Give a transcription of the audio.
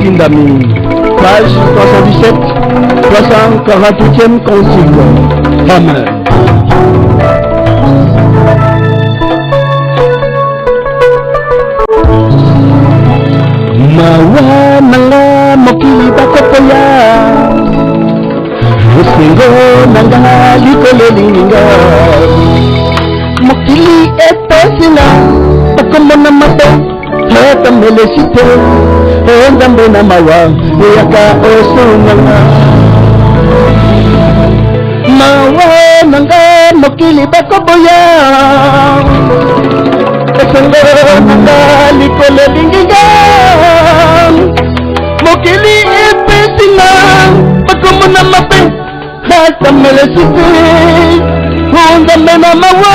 Tindami, page 317, 348e consigne. Amen. Mawa nanga mokili bakopoya, musingo nanga likolo lininga, mokili epesina bakomona mabe hata melesite nzambe na mawa yaka osunganga. Mawa nanga mokili bakopoya, esengo nanga likolo lininga, mokili epesina bakomona mabe hata melesite nzambe na mawa